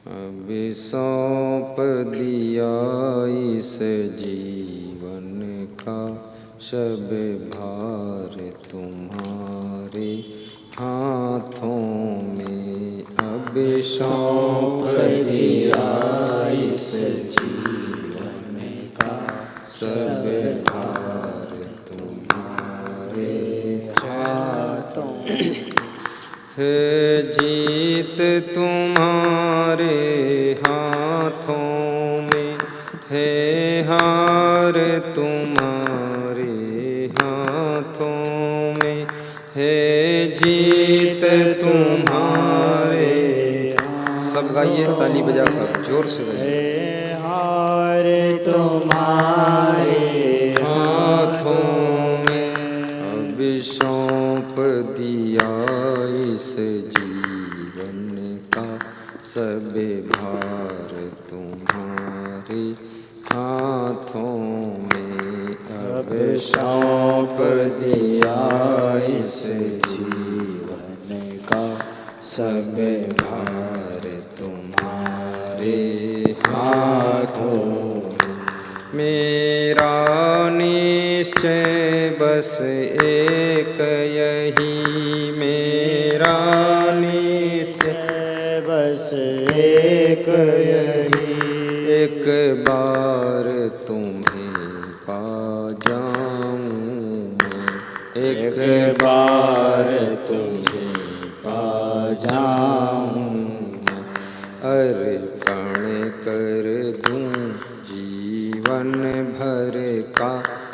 अब सौंप दिया इस जीवन का सब भार तुम्हारे हाथों में। अब सौंप दिया इस जीवन का सब भार तुम्हारे हाथों में। है जीत तुम्हारे हाथों में, है हार तुम्हारे हाथों में, है जीत तुम्हारे। सब गाइए ताली बजाकर जोर से गाइए। है हार तुम्हारे हाथों में, अब सौंप दिया इस जीवन का सब भार तुम्हारे हाथों में। अब सौंप दिया इस जीवन का सब भार तुम्हारे हाथों में। मेरा निश्चय बस एक यही, मेरा निश्चय बस एक यही, एक बार तुम्हें पा जाऊं मैं, एक बार तुझे पा जाऊं मैं। अर्पण कर दूं जीवन भर का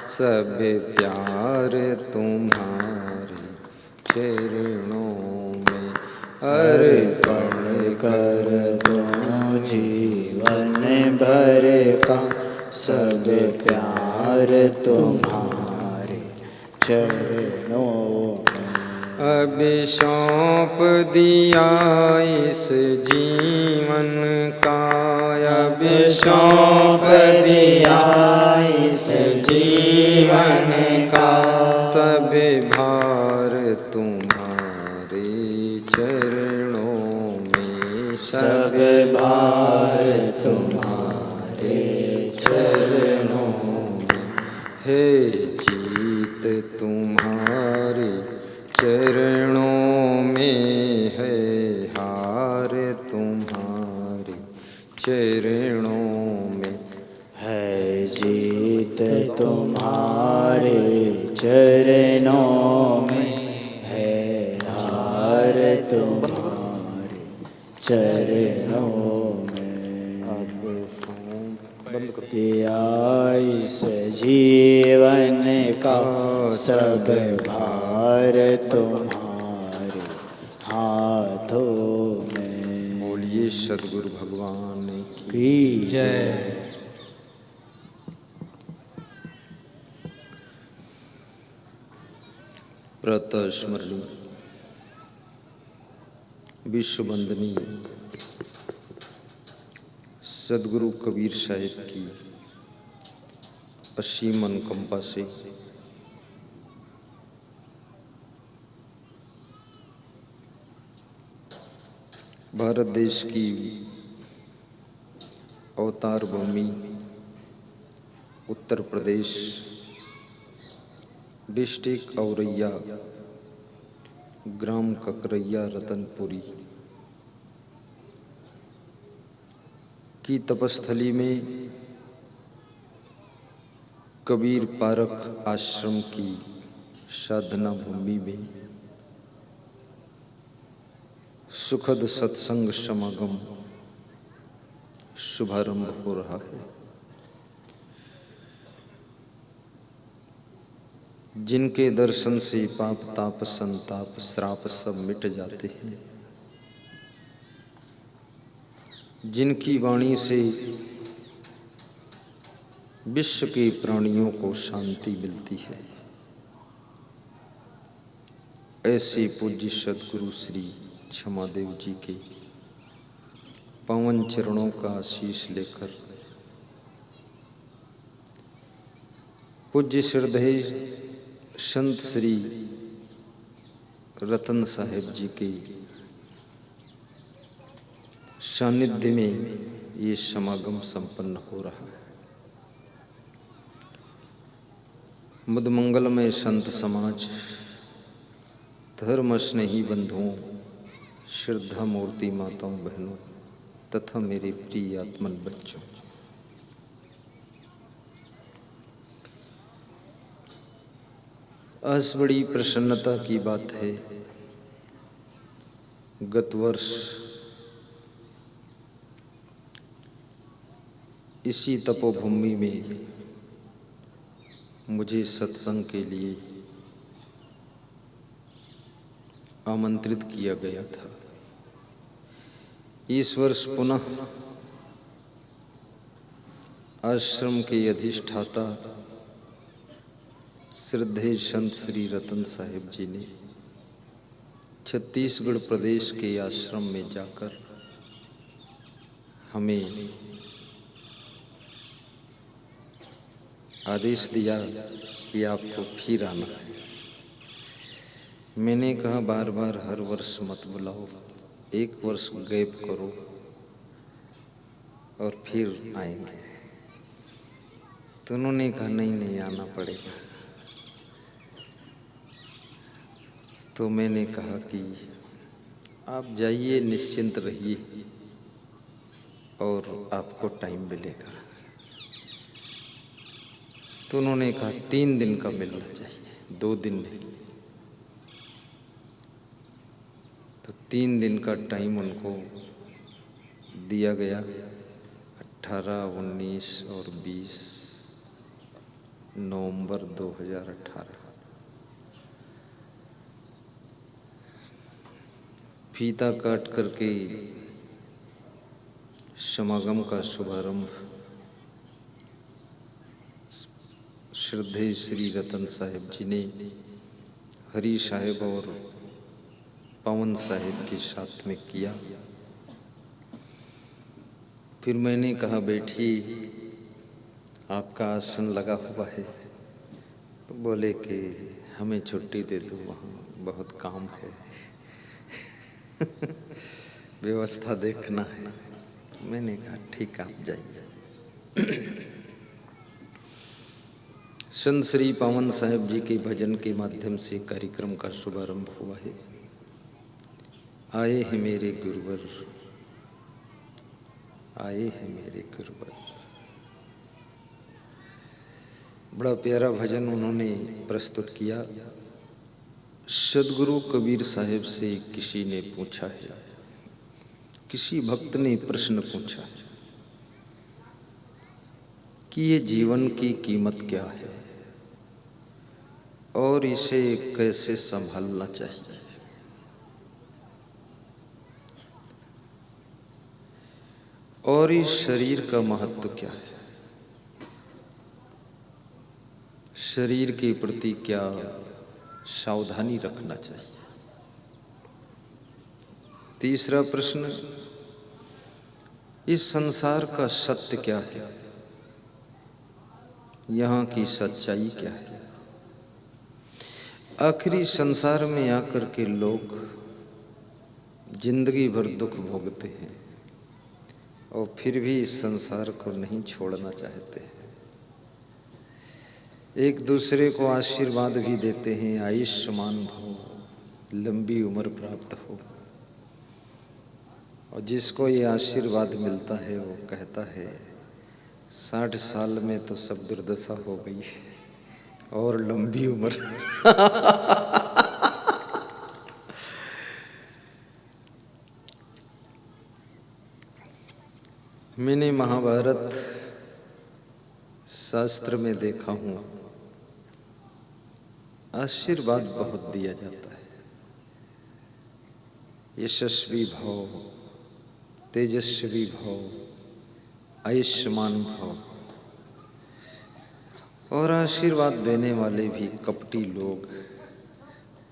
सब प्यार तुम्हारे चरणों में। अर्पण कर दूं जीवन भर का सब प्यार तुम्हारे चरणों में। अब सौंप दिया इस जीवन का, अब सौंप दिया इस जीवन का सब भार तुम्हारे चरणों में। सब भार तुम्हारे चरणों में। है जीत तुम्हारे चरणों में, है हार तुम्हारे चरणों में। है जीत तुम्हारे चरणों में, है हार तुम्हारे चरणों में। दिया इस जीवन का सब भार तुम्हारे हाथों में। बोलिए सद्गुरु भगवान की जय। प्रातः स्मरणीय विश्व वंदनीय सद्गुरु कबीर साहिब की असीम अनुकंपा से भारत देश की अवतार भूमि उत्तर प्रदेश डिस्ट्रिक्ट औरैया ग्राम ककरैया रतनपुरी की तपस्थली में कबीर पारक आश्रम की साधना भूमि में सुखद सत्संग समागम शुभारंभ हो रहा है। जिनके दर्शन से पाप ताप संताप श्राप सब मिट जाते हैं, जिनकी वाणी से विश्व के प्राणियों को शांति मिलती है, ऐसे पूज्य सद्गुरु श्री क्षमादेव जी के पावन चरणों का आशीष लेकर पूज्य श्रद्धेय संत श्री रतन साहिब जी के सानिध्य में ये समागम संपन्न हो रहा है। मधुमंगलमय संत समाज, धर्म स्नेही बंधुओं, श्रद्धा मूर्ति माताओं बहनों तथा मेरे प्रिय आत्मन बच्चों, आज बड़ी प्रसन्नता की बात है। गत वर्ष इसी तपोभूमि में मुझे सत्संग के लिए आमंत्रित किया गया था। इस वर्ष पुनः आश्रम के अधिष्ठाता श्रद्धेय संत श्री रतन साहिब जी ने छत्तीसगढ़ प्रदेश के आश्रम में जाकर हमें आदेश दिया कि आपको फिर आना है। मैंने कहा बार बार हर वर्ष मत बुलाओ, एक वर्ष गैप करो और फिर आएंगे। तो उन्होंने कहा नहीं आना पड़ेगा। तो मैंने कहा कि आप जाइए, निश्चिंत रहिए और आपको टाइम मिलेगा। तो उन्होंने कहा 3 दिन का मिलना चाहिए, 2 दिन नहीं। तो 3 दिन का टाइम उनको दिया गया। 18, 19 और 20 नवंबर 2018 फीता काट करके समागम का शुभारंभ श्रद्धेय श्री रतन साहिब जी ने हरी साहिब और पवन साहिब के साथ में किया। फिर मैंने कहा बैठिए, आपका आसन लगा हुआ है। तो बोले कि हमें छुट्टी दे दो, वहाँ बहुत काम है, व्यवस्था देखना है। मैंने कहा ठीक, आप जाइए। संत श्री पवन साहिब जी के भजन के माध्यम से कार्यक्रम का शुभारंभ हुआ है। आए हैं मेरे गुरुवर, आए हैं मेरे गुरुवर। बड़ा प्यारा भजन उन्होंने प्रस्तुत किया। सदगुरु कबीर साहिब से किसी ने पूछा है, किसी भक्त ने प्रश्न पूछा कि ये जीवन की कीमत क्या है और इसे कैसे संभालना चाहिए। और इस शरीर का महत्व क्या है, शरीर के प्रति क्या सावधानी रखना चाहिए। तीसरा प्रश्न, इस संसार का सत्य क्या है, यहाँ की सच्चाई क्या है। आखिरी संसार में आकर के लोग जिंदगी भर दुख भोगते हैं और फिर भी इस संसार को नहीं छोड़ना चाहते। एक दूसरे को आशीर्वाद भी देते हैं, आयुष्मान भव, लंबी उम्र प्राप्त हो। और जिसको ये आशीर्वाद मिलता है वो कहता है 60 साल में तो सब दुर्दशा हो गई है और लंबी उम्र। मैंने महाभारत शास्त्र में देखा हूँ, आशीर्वाद बहुत दिया जाता है। यशस्वी भव, तेजस्वी भव, आयुष्मान भव। और आशीर्वाद देने वाले भी कपटी लोग,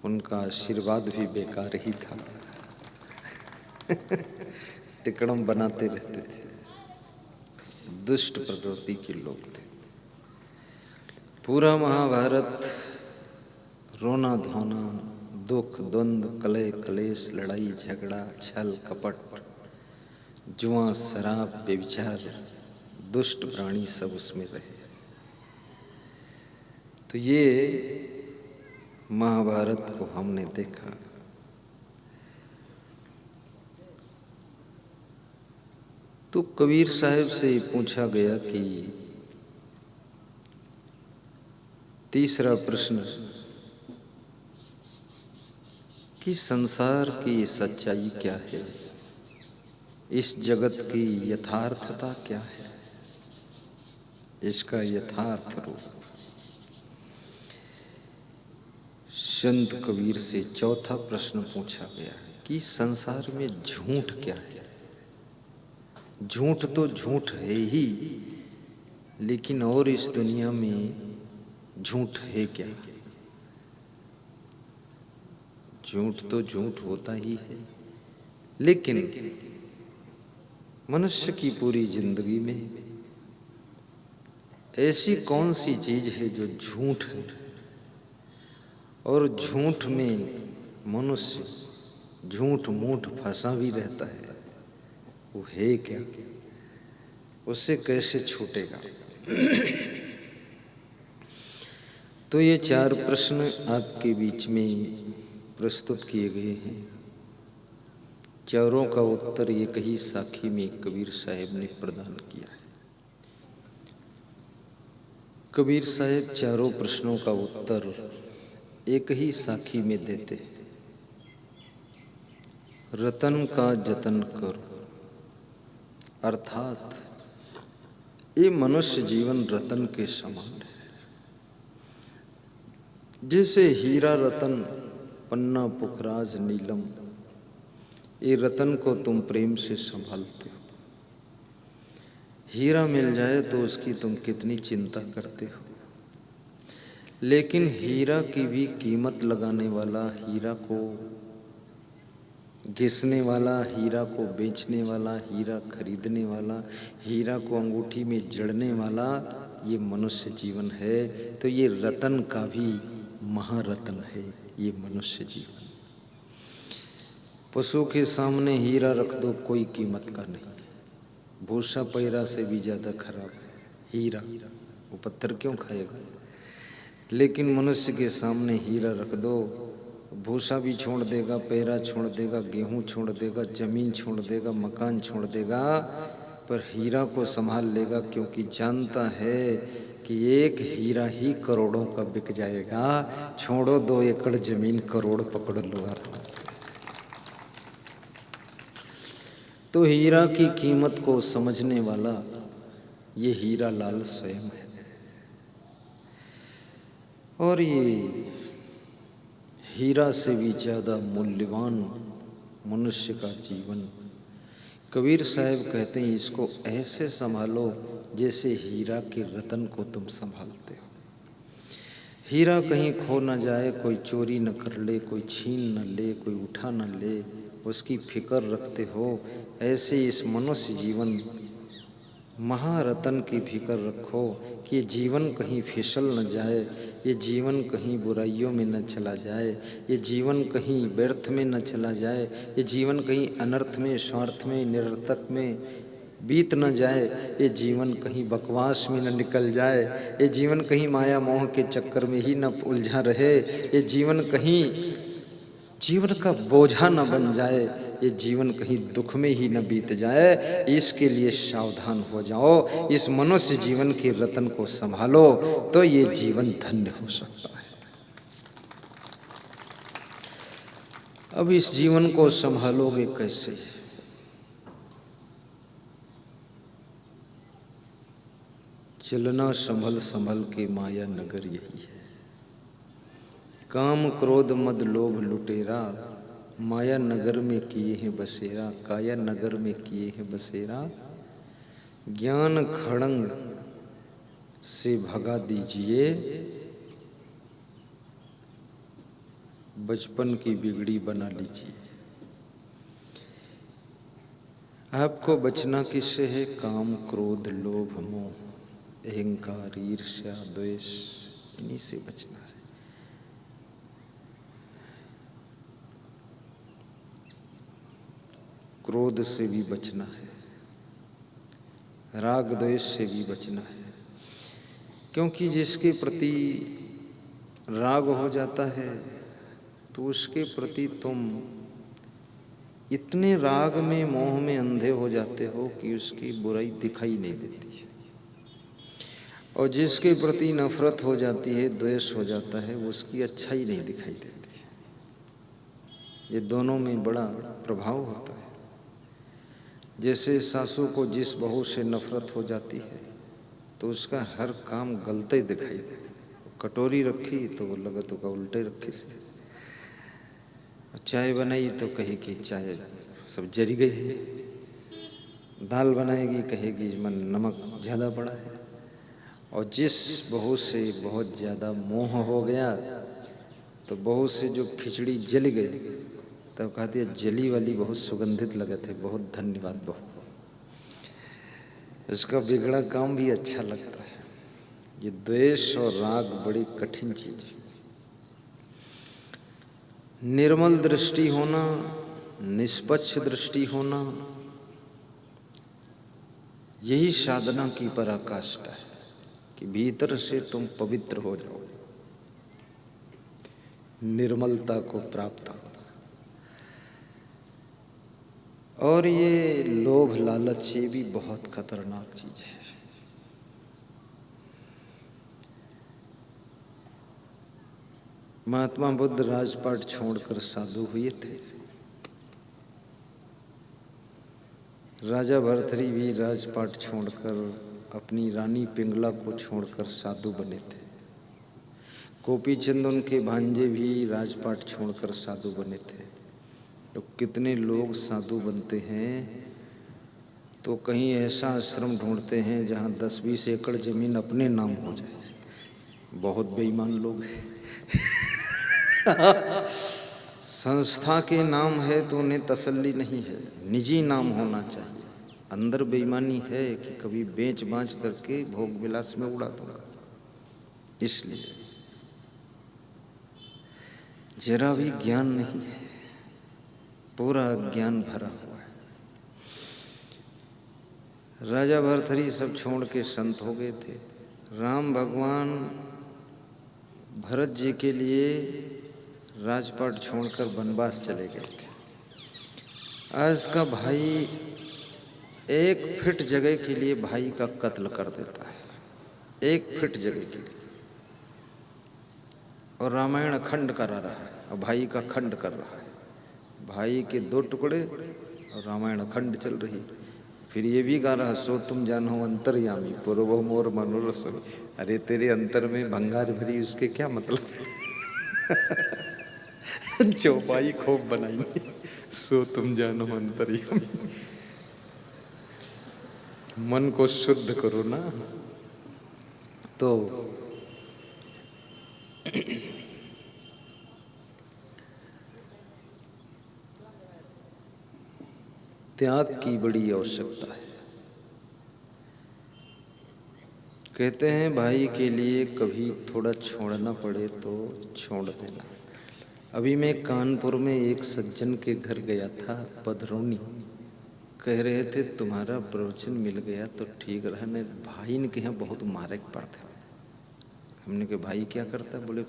उनका आशीर्वाद भी बेकार ही था। टिकड़म बनाते रहते थे, दुष्ट प्रवृत्ति के लोग थे। पूरा महाभारत रोना धोना, दुख द्वंद्व, कलह कलेश, लड़ाई झगड़ा, छल कपट, जुआ, शराब, व्यभिचार, दुष्ट प्राणी सब उसमें रहे। तो ये महाभारत को हमने देखा। तो कबीर साहब से पूछा गया कि तीसरा प्रश्न कि संसार की सच्चाई क्या है, इस जगत की यथार्थता क्या है, इसका यथार्थ रूप। संत कबीर से चौथा प्रश्न पूछा गया कि संसार में झूठ क्या है। झूठ तो झूठ है ही, लेकिन और इस दुनिया में झूठ है क्या। झूठ तो झूठ होता ही है, लेकिन मनुष्य की पूरी जिंदगी में ऐसी कौन सी चीज है जो झूठ है, और झूठ में मनुष्य झूठ मूठ फंसा भी रहता है, वो है क्या, उससे कैसे छूटेगा। तो ये चार प्रश्न आपके बीच में प्रस्तुत किए गए हैं। चारों का उत्तर एक ही साखी में कबीर साहब ने प्रदान किया है। कबीर साहब चारों प्रश्नों का उत्तर एक ही साखी में देते हैं। रतन का जतन करो, अर्थात ये मनुष्य जीवन रतन के समान है। जैसे हीरा रतन पन्ना पुखराज नीलम, ये रतन को तुम प्रेम से संभालते हो। हीरा मिल जाए तो उसकी तुम कितनी चिंता करते हो, लेकिन हीरा की भी कीमत लगाने वाला, हीरा को घिसने वाला, हीरा को बेचने वाला, हीरा खरीदने वाला, हीरा को अंगूठी में जड़ने वाला, ये मनुष्य जीवन है। तो ये रतन का भी महारत्न है ये मनुष्य जीवन। पशु के सामने हीरा रख दो, कोई कीमत का नहीं। भूसा पैरा से भी ज्यादा खराब है हीरा, वो पत्थर क्यों खाएगा। लेकिन मनुष्य के सामने हीरा रख दो, भूसा भी छोड़ देगा, पैरा छोड़ देगा, गेहूं छोड़ देगा, जमीन छोड़ देगा, मकान छोड़ देगा, पर हीरा को संभाल लेगा, क्योंकि जानता है कि एक हीरा ही करोड़ों का बिक जाएगा। छोड़ो 2 एकड़ जमीन, करोड़ पकड़ लो आराम से। तो हीरा की कीमत को समझने वाला ये हीरा लाल स्वयं है। और ये हीरा से भी ज्यादा मूल्यवान मनुष्य का जीवन। कबीर साहब कहते हैं इसको ऐसे संभालो जैसे हीरा के रतन को तुम संभालते हो। हीरा कहीं खो न जाए, कोई चोरी न कर ले, कोई छीन न ले, कोई उठा न ले, उसकी फिक्र रखते हो। ऐसे इस मनुष्य जीवन महारतन की फिक्र रखो कि ये जीवन कहीं फिसल न जाए, ये जीवन कहीं बुराइयों में न चला जाए, ये जीवन कहीं व्यर्थ में न चला जाए, ये जीवन कहीं अनर्थ में, स्वार्थ में, निरर्थक में बीत न जाए, ये जीवन कहीं बकवास में न निकल जाए, ये जीवन कहीं माया मोह के चक्कर में ही न उलझा रहे, ये जीवन कहीं जीवन का बोझा न बन जाए, ये जीवन कहीं दुख में ही न बीत जाए। इसके लिए सावधान हो जाओ, इस मनुष्य जीवन के रतन को संभालो तो ये जीवन धन्य हो सकता है। अब इस जीवन को संभालोगे कैसे? चलना संभल संभल के माया नगर यही है। काम क्रोध मद लोभ लुटेरा, माया नगर में किए हैं बसेरा, काया नगर में किए हैं बसेरा। ज्ञान खड़ंग से भगा दीजिए, बचपन की बिगड़ी बना लीजिए। आपको बचना किससे है? काम क्रोध लोभ मोह अहंकार ईर्ष्या द्वेष, इन्हीं से बचना है। क्रोध से भी बचना है, राग द्वेष से भी बचना है, क्योंकि जिसके प्रति राग हो जाता है तो उसके प्रति तुम इतने राग में मोह में अंधे हो जाते हो कि उसकी बुराई दिखाई नहीं देती है। और जिसके प्रति नफरत हो जाती है, द्वेष हो जाता है, उसकी अच्छाई नहीं दिखाई देती है। ये दोनों में बड़ा प्रभाव होता है। जैसे सासू को जिस बहू से नफरत हो जाती है तो उसका हर काम गलते दिखाई देता। कटोरी रखी तो वो लगा तो का उल्टे रखी से, चाय बनाई तो कहे कि चाय सब जरी गई है, दाल बनाएगी कहेगी मन नमक ज़्यादा पड़ा है। और जिस बहू से बहुत ज़्यादा मोह हो गया तो बहू से जो खिचड़ी जल गई तो कहती है जली वाली बहुत सुगंधित लगे थे, बहुत धन्यवाद बहू। इसका बिगड़ा काम भी अच्छा लगता है। ये द्वेष और राग बड़ी कठिन चीज है। निर्मल दृष्टि होना, निष्पक्ष दृष्टि होना, यही साधना की पराकाष्ठा है कि भीतर से तुम पवित्र हो जाओ, निर्मलता को प्राप्त हो। और ये लोभ लालच ये भी बहुत खतरनाक चीज है। महात्मा बुद्ध राजपाट छोड़कर साधु हुए थे। राजा भर्तृहरि भी राजपाट छोड़कर अपनी रानी पिंगला को छोड़कर साधु बने थे। गोपी चंद उनके भांजे भी राजपाट छोड़कर साधु बने थे। तो कितने लोग साधु बनते हैं तो कहीं ऐसा आश्रम ढूंढते हैं जहाँ 10-20 एकड़ जमीन अपने नाम हो जाए। बहुत बेईमान लोग हैं। संस्था के नाम है तो उन्हें तसल्ली नहीं है, निजी नाम होना चाहिए। अंदर बेईमानी है कि कभी बेच बांच करके भोग विलास में उड़ा दूंगा। इसलिए जरा भी ज्ञान नहीं है, पूरा ज्ञान भरा हुआ है। राजा भर्तृहरि सब छोड़ के संत हो गए थे। राम भगवान भरत जी के लिए राजपाट छोड़कर वनवास चले गए थे। आज का भाई 1 फीट जगह के लिए भाई का कत्ल कर देता है, 1 फीट जगह के लिए। और रामायण अखंड करा रहा है और भाई का खंड कर रहा है। भाई के 2 टुकड़े और रामायण अखंड चल रही। फिर ये भी गा रहा, सो तुम जानो अंतर्यामी पूर्व मोर मनोरसम। अरे तेरे अंतर में भंगार भरी, उसके क्या मतलब? चौपाई खूब बनाई, सो तुम जानो अंतर्यामी। मन को शुद्ध करो ना। तो त्याग की बड़ी आवश्यकता है। कहते हैं भाई के लिए कभी थोड़ा छोड़ना पड़े तो छोड़ देना। अभी मैं कानपुर में एक सज्जन के घर गया था, पधरौनी। कह रहे थे तुम्हारा प्रवचन मिल गया तो ठीक रहा, नहीं भाई ने कहा बहुत मारे पड़ते। हमने कहा भाई क्या करता है? बोले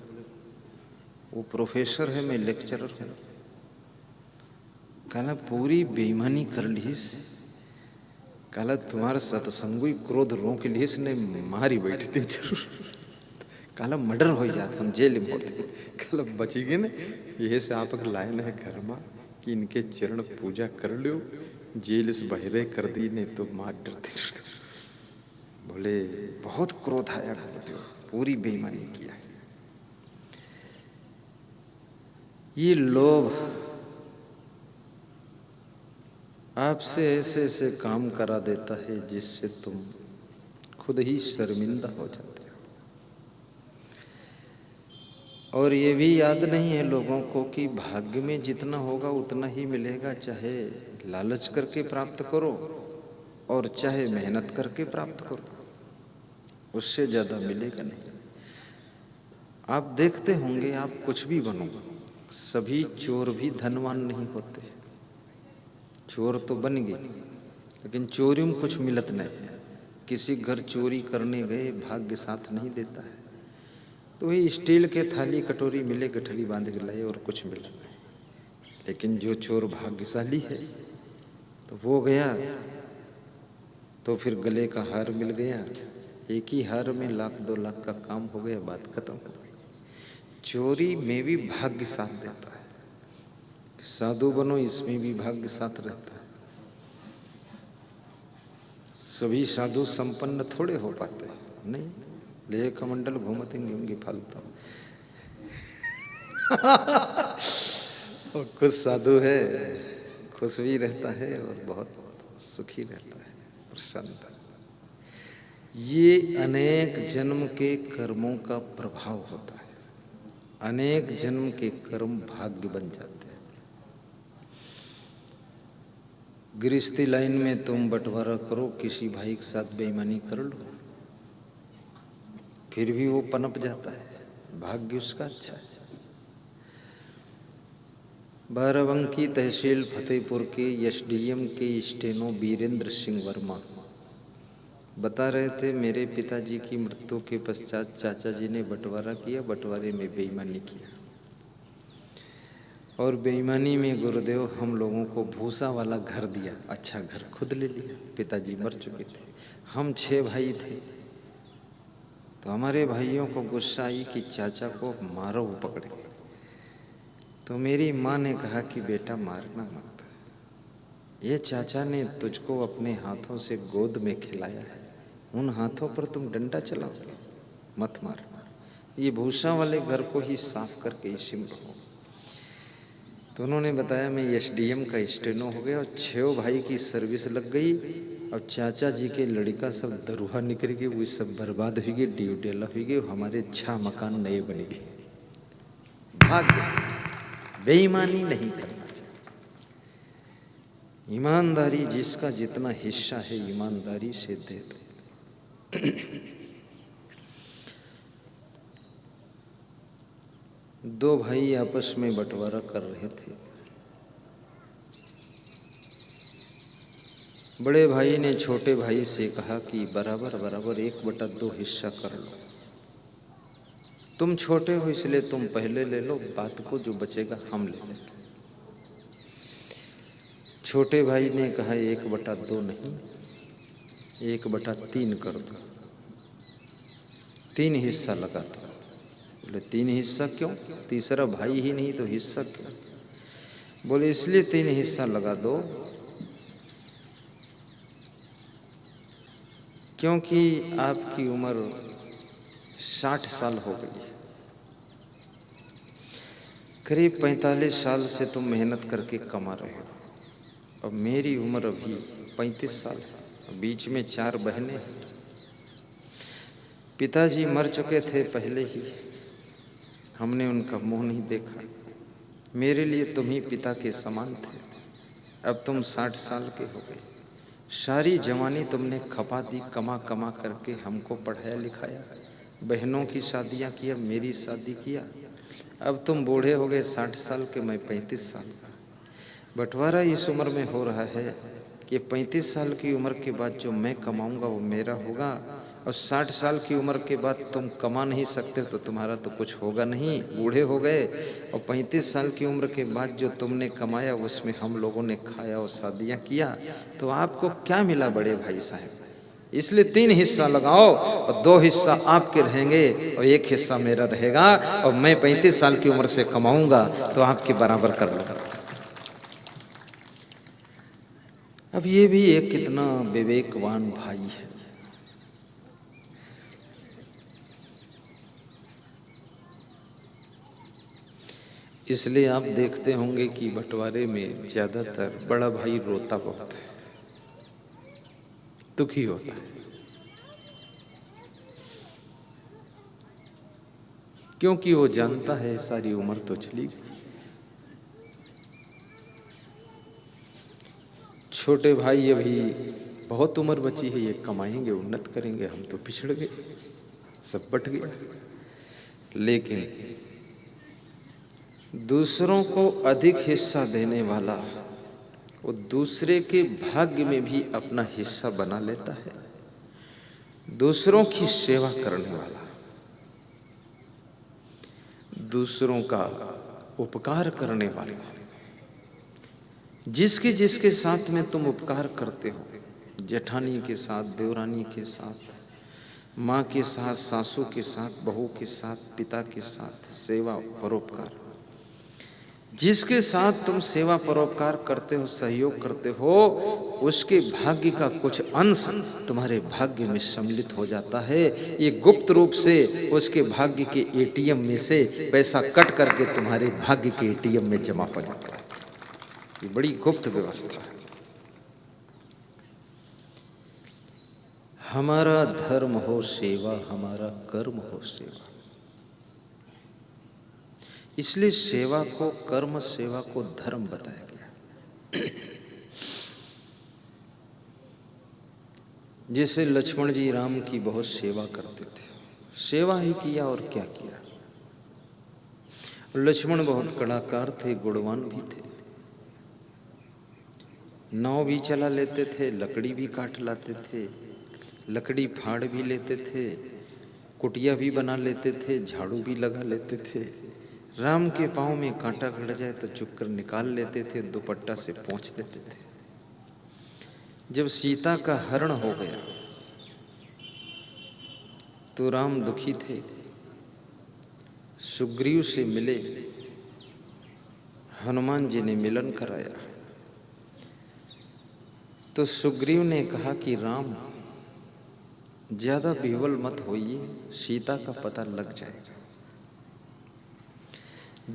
वो प्रोफेसर है, मैं लेक्चरर हूँ। कहला पूरी बेईमानी कर ली। कहला तुम्हारा सत्संगु क्रोध रोक लिए ने मारी बैठी थी जरूर। कहला मर्डर हो जाता, हम जेल में होते। कहला बची गए ना, ये से आप लाइन है घर में कि इनके चरण पूजा कर लो, जेल से बहरे कर दी नहीं तो मार डरते। बोले बहुत क्रोध आया, पूरी बेईमानी किया। ये लोभ आपसे ऐसे ऐसे काम करा देता है जिससे तुम खुद ही शर्मिंदा हो जाते हो। और ये भी याद नहीं है लोगों को कि भाग्य में जितना होगा उतना ही मिलेगा, चाहे लालच करके प्राप्त करो और चाहे मेहनत करके प्राप्त करो, उससे ज़्यादा मिलेगा नहीं। आप देखते होंगे, आप कुछ भी बनो, सभी चोर भी धनवान नहीं होते। चोर तो बन गए लेकिन चोरी में कुछ मिलत नहीं। किसी घर चोरी करने गए, भाग्य साथ नहीं देता है, तो वही स्टील के थाली कटोरी मिले, गठरी बांध के लाए और कुछ मिल रहा है। लेकिन जो चोर भाग्यशाली है तो वो गया तो फिर गले का हार मिल गया, एक ही हार में 1,00,000 2,00,000 का काम हो गया, बात खत्म हो गई। चोरी में भी भाग्य साथ देता है, साधु बनो इसमें भी भाग्य साथ रहता है। सभी साधु संपन्न थोड़े हो पाते हैं, नहीं, लेह कमंडल घूमते होंगे फालतू। और कुछ साधु है खुश भी रहता है और बहुत सुखी रहता है, प्रसन्न। ये अनेक जन्म के कर्मों का प्रभाव होता है, अनेक जन्म के कर्म भाग्य बन जाते हैं। गृहस्थी लाइन में तुम बंटवारा करो, किसी भाई के साथ बेईमानी कर लो, फिर भी वो पनप जाता है, भाग्य उसका अच्छा है। बाराबंकी तहसील फतेहपुर के एसडीएम के स्टेनो वीरेंद्र सिंह वर्मा बता रहे थे, मेरे पिताजी की मृत्यु के पश्चात चाचा जी ने बंटवारा किया, बंटवारे में बेईमानी किया और बेईमानी में गुरुदेव हम लोगों को भूसा वाला घर दिया, अच्छा घर खुद ले लिया। पिताजी मर चुके थे, हम 6 भाई थे, तो हमारे भाइयों को गुस्सा आई कि चाचा को मारो पकड़े। तो मेरी माँ ने कहा कि बेटा मारना मत, ये चाचा ने तुझको अपने हाथों से गोद में खिलाया है, उन हाथों पर तुम डंडा चलाओ, मत मारना, ये भूसा वाले घर को ही साफ करके इसी में रहो। तो उन्होंने बताया मैं एसडीएम का स्टेनो हो गया और 6 भाई की सर्विस लग गई और चाचा जी के लड़का सब दरुहा निकल गए, वो सब बर्बाद हो गए, ड्यूडेला हो गए, हमारे 6 मकान नए बन गए। भाग्य, बेईमानी नहीं करना चाहिए, ईमानदारी, जिसका जितना हिस्सा है ईमानदारी से दे दो। दो भाई आपस में बंटवारा कर रहे थे। बड़े भाई ने छोटे भाई से कहा कि बराबर बराबर 1/2 हिस्सा कर लो, तुम छोटे हो इसलिए तुम पहले ले लो, बात को जो बचेगा हम ले लेंगे। छोटे भाई ने कहा 1/2 नहीं, 1/3 कर दो, 3 हिस्सा लगा दो। बोले 3 हिस्सा क्यों, तीसरा भाई ही नहीं तो हिस्सा क्यों? बोले इसलिए 3 हिस्सा लगा दो क्योंकि आपकी उम्र 60 साल हो गई है, करीब 45 साल से तुम मेहनत करके कमा रहे हो, और मेरी उम्र अभी 35 साल है, बीच में 4 बहनें हैं। पिताजी मर चुके थे पहले ही, हमने उनका मुंह नहीं देखा, मेरे लिए तुम ही पिता के समान थे। अब तुम 60 साल के हो गए, सारी जवानी तुमने खपा दी, कमा कमा करके हमको पढ़ाया लिखाया, बहनों की शादियां किया, मेरी शादी किया। अब तुम बूढ़े हो गए 60 साल के, मैं 35 साल का। बंटवारा इस उम्र में हो रहा है कि 35 साल की उम्र के बाद जो मैं कमाऊंगा वो मेरा होगा, और 60 साल की उम्र के बाद तुम कमा नहीं सकते तो तुम्हारा तो कुछ होगा नहीं, बूढ़े हो गए। और 35 साल की उम्र के बाद जो तुमने कमाया उसमें हम लोगों ने खाया और शादियां किया, तो आपको क्या मिला बड़े भाई साहब? इसलिए 3 हिस्सा लगाओ और 2 हिस्सा आपके रहेंगे और 1 हिस्सा मेरा रहेगा, और मैं 35 साल की उम्र से कमाऊंगा तो आपके बराबर कर लूंगा। अब ये भी एक कितना विवेकवान भाई है। इसलिए आप देखते होंगे कि बंटवारे में ज्यादातर बड़ा भाई रोता बहुत है, दुखी होता है, क्योंकि वो जानता है सारी उम्र तो चली गई। छोटे भाई अभी बहुत उम्र बची है, ये कमाएंगे, उन्नत करेंगे, हम तो पिछड़ गए, सब बट गया। लेकिन दूसरों को अधिक हिस्सा देने वाला वो दूसरे के भाग्य में भी अपना हिस्सा बना लेता है, दूसरों की सेवा करने वाला, दूसरों का उपकार करने वाला। जिसके जिसके साथ में तुम उपकार करते हो, जेठानी के साथ, देवरानी के साथ, माँ के साथ, सासू के साथ, बहू के साथ, पिता के साथ, सेवा परोपकार, जिसके साथ तुम सेवा परोपकार करते हो, सहयोग करते हो, उसके भाग्य का कुछ अंश तुम्हारे भाग्य में सम्मिलित हो जाता है। ये गुप्त रूप से उसके भाग्य के एटीएम में से पैसा कट करके तुम्हारे भाग्य के एटीएम में जमा हो जाता है। ये बड़ी गुप्त व्यवस्था है। हमारा धर्म हो सेवा, हमारा कर्म हो सेवा। इसलिए सेवा को, कर्म सेवा को धर्म बताया गया। जैसे लक्ष्मण जी राम की बहुत सेवा करते थे, सेवा ही किया और क्या किया। लक्ष्मण बहुत कलाकार थे, गुणवान भी थे, नाव भी चला लेते थे, लकड़ी भी काट लाते थे, लकड़ी फाड़ भी लेते थे, कुटिया भी बना लेते थे, झाड़ू भी लगा लेते थे। राम के पाँव में कांटा गड़ जाए तो चुप कर निकाल लेते थे, दुपट्टा से पोंछ देते थे। जब सीता का हरण हो गया तो राम दुखी थे, सुग्रीव से मिले, हनुमान जी ने मिलन कराया। तो सुग्रीव ने कहा कि राम ज्यादा विह्वल मत होइए, सीता का पता लग जाएगा।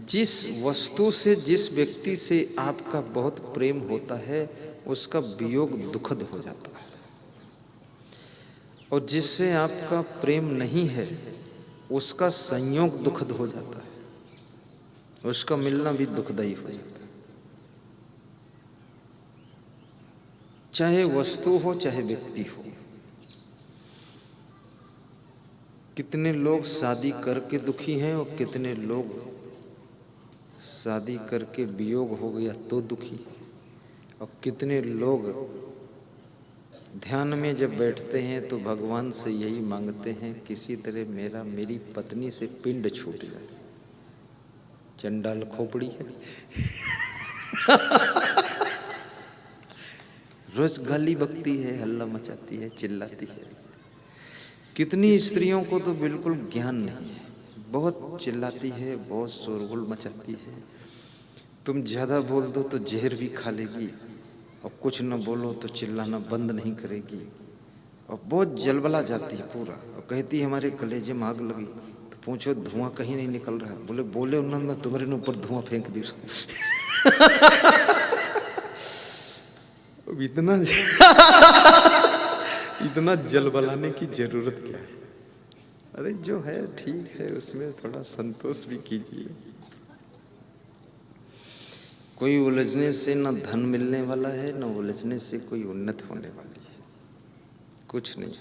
जिस वस्तु से, जिस व्यक्ति से आपका बहुत प्रेम होता है, उसका वियोग दुखद हो जाता है, और जिससे आपका प्रेम नहीं है उसका संयोग दुखद हो जाता है, उसका मिलना भी दुखदायी हो जाता है। चाहे वस्तु हो चाहे व्यक्ति हो। कितने लोग शादी करके दुखी हैं और कितने लोग शादी करके वियोग हो गया तो दुखी, और कितने लोग ध्यान में जब बैठते हैं तो भगवान से यही मांगते हैं, किसी तरह मेरी पत्नी से पिंड छूट जाए। चंडाल खोपड़ी है। रोज गाली बकती है, हल्ला मचाती है, चिल्लाती है। कितनी स्त्रियों को तो बिल्कुल ज्ञान नहीं है, बहुत चिल्लाती है, बहुत शोरगुल मचाती है। तुम ज्यादा बोल दो तो जहर भी खा लेगी, और कुछ न बोलो तो चिल्लाना बंद नहीं करेगी, और बहुत जलबला जाती है पूरा, और कहती है हमारे कलेजे में आग लगी। तो पूछो धुआं कहीं नहीं निकल रहा। बोले उन्होंने तुम्हारे ऊपर धुआं फेंक दी। इतना जलबलाने की जरूरत क्या है? अरे जो है ठीक है, उसमें थोड़ा संतोष भी कीजिए। कोई उलझने से न धन मिलने वाला है, न उलझने से कोई उन्नत होने वाली है, कुछ नहीं।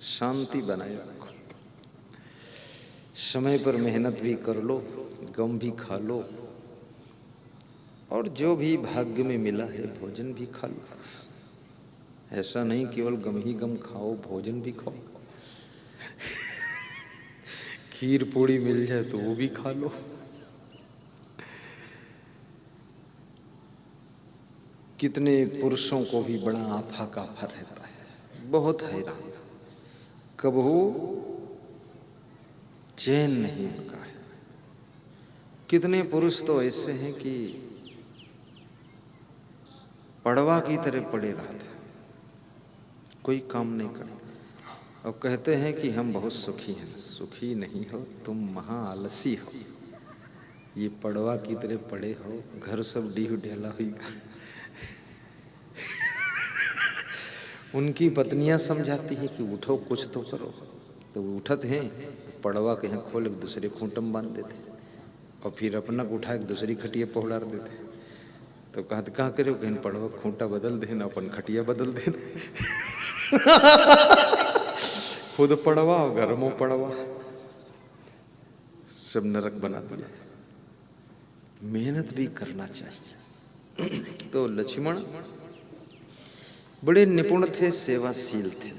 शांति बनाए रखो, समय पर मेहनत भी कर लो, गम भी खा लो, और जो भी भाग्य में मिला है भोजन भी खा लो। ऐसा नहीं केवल गम ही गम खाओ, भोजन भी खाओ। खीर पूड़ी मिल जाए तो वो भी खा लो। कितने पुरुषों को भी बड़ा आफा काफा रहता है, बहुत हैरान, कबहू चैन नहीं उनका है। कितने पुरुष तो ऐसे हैं कि पड़वा की तरह पड़े रहते, कोई काम नहीं करते, और कहते हैं कि हम बहुत सुखी हैं। सुखी नहीं हो, तुम महा आलसी हो। ये पड़वा की तरह पड़े हो, घर सब डीह ढेला हुई। उनकी पत्नियां समझाती है कि उठो कुछ तो करो, तो उठत हैं, पड़वा के यहाँ खोल एक दूसरे खूंटम बांध देते, और फिर अपना उठा एक दूसरी खटिया पहुड़ार देते। तो कहते कहाँ करे, कहीं पड़वा खूंटा बदल देना, अपन खटिया बदल देना। खुद पड़वा और घर में पड़वा, सब नरक बना दिया। मेहनत भी करना चाहिए। तो लक्ष्मण बड़े निपुण थे, सेवाशील थे।